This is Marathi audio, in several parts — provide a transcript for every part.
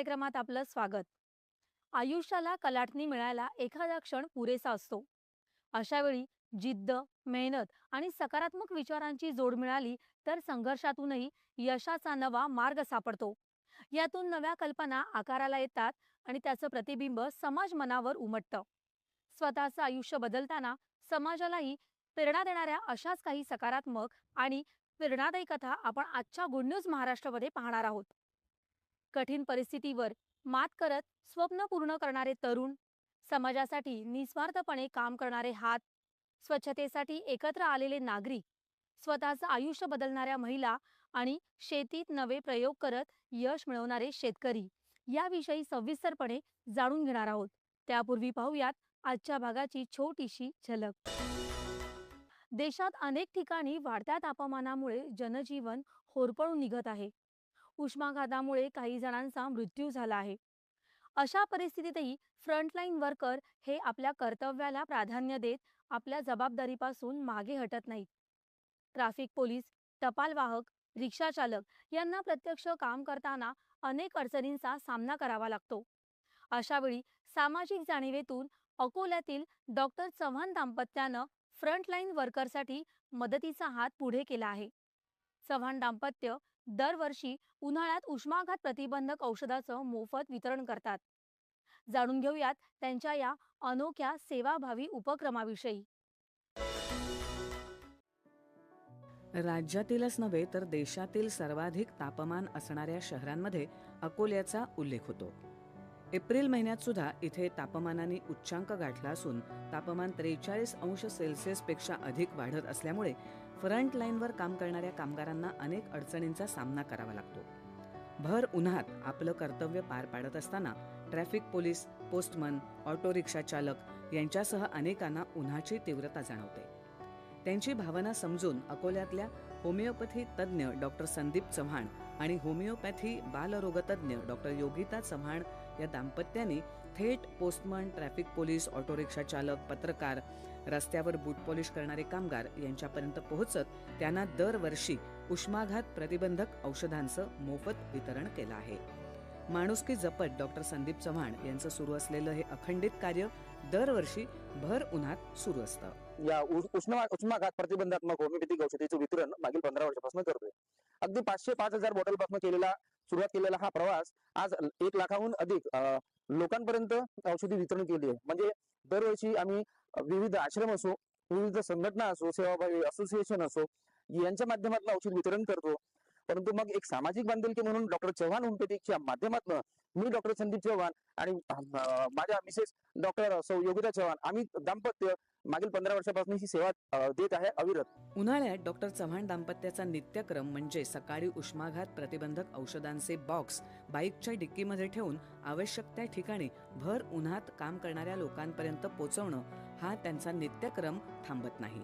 कार्यक्रमात आपलं स्वागत. आयुष्याला कलाटणी मिळायला एखादा क्षण पुरेसा असतो. अशा वेळी जिद्द, मेहनत आणि सकारात्मक विचारांची जोड मिळाली तर संघर्षातूनही यशाचा नवा मार्ग सापडतो. यातून नव्या कल्पना आकाराला येतात आणि त्याचं प्रतिबिंब समाज मनावर उमटतं. स्वतःचं आयुष्य बदलताना समाजालाही प्रेरणा देणाऱ्या अशाच काही सकारात्मक आणि प्रेरणादायी कथा आपण आजच्या गुड न्यूज महाराष्ट्रामध्ये पाहणार आहोत. कठीण परिस्थितीवर मात करत स्वप्न पूर्ण करणारे तरुण, समाजासाठी निस्वार्थपणे काम करणारे हात, स्वच्छतेसाठी एकत्र आलेले नागरिक, स्वतःचं आयुष्य बदलणाऱ्या महिला आणि शेतीत नवे प्रयोग करत यश मिळवणारे शेतकरी याविषयी सविस्तरपणे जाणून घेणार आहोत. त्यापूर्वी पाहूयात आजच्या भागाची छोटीशी झलक. देशात अनेक ठिकाणी वाढत्या तापमानामुळे जनजीवन होरपळून निघत आहे. उष्माघातामुळे काही जणांचा मृत्यू झाला आहे. अशा परिस्थितीतही फ्रंटलाईन वर्कर हे आपल्या कर्तव्याला प्राधान्य देत आपल्या जबाबदारीपासून मागे हटत नाहीत. ट्रॅफिक पोलीस, टपाल वाहक, रिक्षा चालक यांना प्रत्यक्ष काम करताना अनेक अडचणींचा सामना करावा लागतो. अशा वेळी सामाजिक जाणीवेतून अकोल्यातील डॉक्टर चव्हाण दाम्पत्यानं फ्रंटलाईन वर्करसाठी मदतीचा हात पुढे केला आहे. चव्हाण दाम्पत्य दरवर्षी उन्हाळ्यात उष्माघात प्रतिबंधक औषधाचं मोफत वितरण करतात. जाणून घेऊयात त्यांच्या या अनोख्या सेवाभावी उपक्रमाविषयी. राज्यातीलच नव्हे तर देशातील सर्वाधिक तापमान असणाऱ्या शहरांमध्ये अकोल्याचा उल्लेख होतो. एप्रिल महिन्यात सुद्धा इथे तापमानाने उच्चांक गाठला असून तापमान 43 अंश सेल्सिअसपेक्षा अधिक वाढत असल्यामुळे फ्रंट लाईनवर काम करणाऱ्या कामगारांना अनेक अडचणींचा सामना करावा लागतो. भर उन्हात आपलं कर्तव्य पार पाडत असताना traffic police, postman, auto rickshaw चालक यांच्यासह अनेकांना उन्हाची तीव्रता जाणवते. त्यांची भावना समजून अकोल्यातल्या होमिओपॅथी तज्ज्ञ डॉक्टर संदीप चव्हाण आणि होमिओपॅथी बालरोगतज्ञ डॉक्टर योगिता चव्हाण या दाम्पत्यांनी थेट postman, traffic police, auto rickshaw चालक, पत्रकार, रस्त्यावर बूट पॉलिश करणारे कामगार यांच्यापर्यंत पोहोचत त्यांना दरवर्षी उष्माघात प्रतिबंधक औषधांचं मोफत वितरण केलं आहे. माणुसकी जपत डॉक्टर संदीप चव्हाण यांचं सुरू असलेलं हे अखंडित कार्य दरवर्षी भर उन्हात सुरू असतं. या उष्माघात प्रतिबंधात्मक होमिओपॅथिक औषधीचं वितरण मागील 15 वर्षापासून करतोय. अगदी 500-5,000 बॉटलपासून सुरुवात केलेला हा प्रवास आज 1 लाखाहून अधिक लोकांपर्यंत औषधी वितरण केली आहे. म्हणजे दरवर्षी आम्ही विविध आश्रम असो, विविध संघटना असो, सेवाभावी असोसिएशन असो यांच्या माध्यमातून औषध वितरण करतो. परंतु मग एक सामाजिक बांधिलकी म्हणून डॉक्टर चव्हाण होमिओपॅथिकच्या माध्यमातून मी डॉक्टर संदीप चव्हाण आणि माझ्या मिसेस डॉक्टर योगिता चव्हाण आम्ही दाम्पत्य मागील 15 वर्षापासून ही सेवा देत आहे अविरत. उन्हाळ्यात डॉक्टर चव्हाण दाम्पत्याचा नित्यक्रम म्हणजे सकाळी उष्माघात प्रतिबंधक औषधांचे बॉक्स बाईकच्या डिक्कीमध्ये ठेवून आवश्यक त्या ठिकाणी भर उन्हात काम करणाऱ्या लोकांपर्यंत पोहोचवणं हा त्यांचा नित्यक्रम थांबत नाही.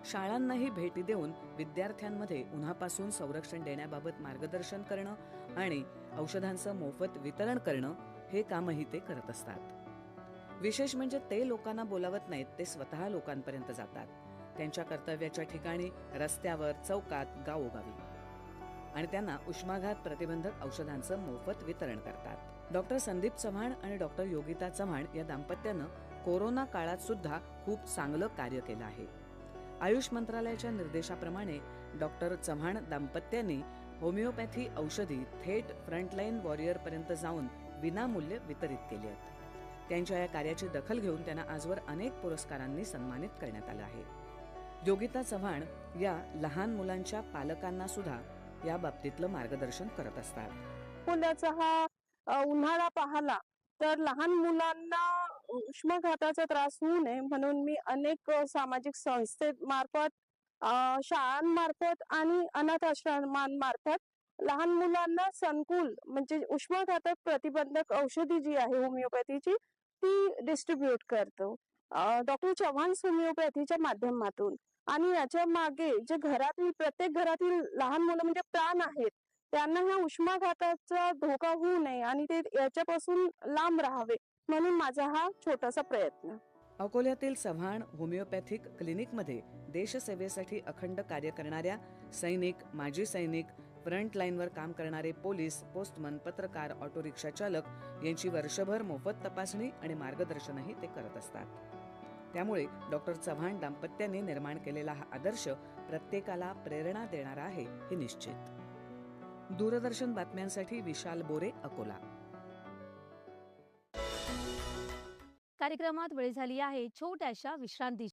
शाळांनाही भेटी देऊन विद्यार्थ्यांमध्ये उन्हापासून संरक्षण देण्याबाबत मार्गदर्शन करणं आणि औषधांचं मोफत वितरण करणं हे कामही ते करत असतात. विशेष म्हणजे ते लोकांना बोलावत नाहीत, ते स्वतः लोकांपर्यंत जातात. त्यांच्या कर्तव्याच्या ठिकाणी, रस्त्यावर, चौकात, गावोगावी आणि त्यांना उष्माघात प्रतिबंधक औषधांचं मोफत वितरण करतात. डॉक्टर संदीप चव्हाण आणि डॉक्टर योगिता चव्हाण या दाम्पत्यानं कोरोना काळात सुद्धा खूप चांगलं कार्य केलं आहे. आयुष मंत्रालयाच्या निर्देशाप्रमाणे डॉक्टर चव्हाण दाम्पत्यांनी होमिओपॅथी औषधी थेट फ्रंटलाईन वॉरियर पर्यंत जाऊन विनामूल्य वितरित केली आहेत. त्यांच्या या कार्याची दखल घेऊन त्यांना आजवर अनेक पुरस्कारांनी सन्मानित करण्यात आलं आहे. योगिता चव्हाण या लहान मुलांच्या पालकांना सुद्धा या बाबतीतलं मार्गदर्शन करत असतात. अकोल्याचा हा उन्हाळा पाहला तर लहान मुलांना उष्माघाताचा त्रास होऊ नये म्हणून मी अनेक सामाजिक संस्थेमार्फत, शाळांमार्फत आणि अनाथ आश्रमांमार्फत लहान मुलांना संकुल म्हणजे उष्माघातक प्रतिबंधक औषधी जी आहे होमिओपॅथीची ती डिस्ट्रीब्यूट करतो डॉक्टर चव्हाण होमिओपॅथीच्या माध्यमातून. आणि याच्या मागे जे प्रत्येक घरातील लहान मुलं म्हणजे प्राण आहेत त्यांना ह्या उष्माघाताचा धोका होऊ नये आणि ते याच्यापासून लांब राहावे म्हणून माझा हा छोटासा प्रयत्न. अकोल्यातील चव्हाण होमिओपॅथिक क्लिनिकमध्ये देशसेवेसाठी अखंड कार्य करणाऱ्या सैनिक, माजी सैनिक, फ्रंट लाईनवर काम करणारे पोलीस, पोस्टमन, पत्रकार, ऑटो रिक्षा चालक यांची वर्षभर मोफत तपासणी आणि मार्गदर्शनही ते करत असतात. त्यामुळे डॉक्टर चव्हाण दाम्पत्याने निर्माण केलेला हा आदर्श प्रत्येकाला प्रेरणा देणारा आहे हे निश्चित. दूरदर्शन बातम्यांसाठी विशाल बोरे, अकोला. कार्यक्रमात वेळ झाली आहे छोट्याशा विश्रांतीची.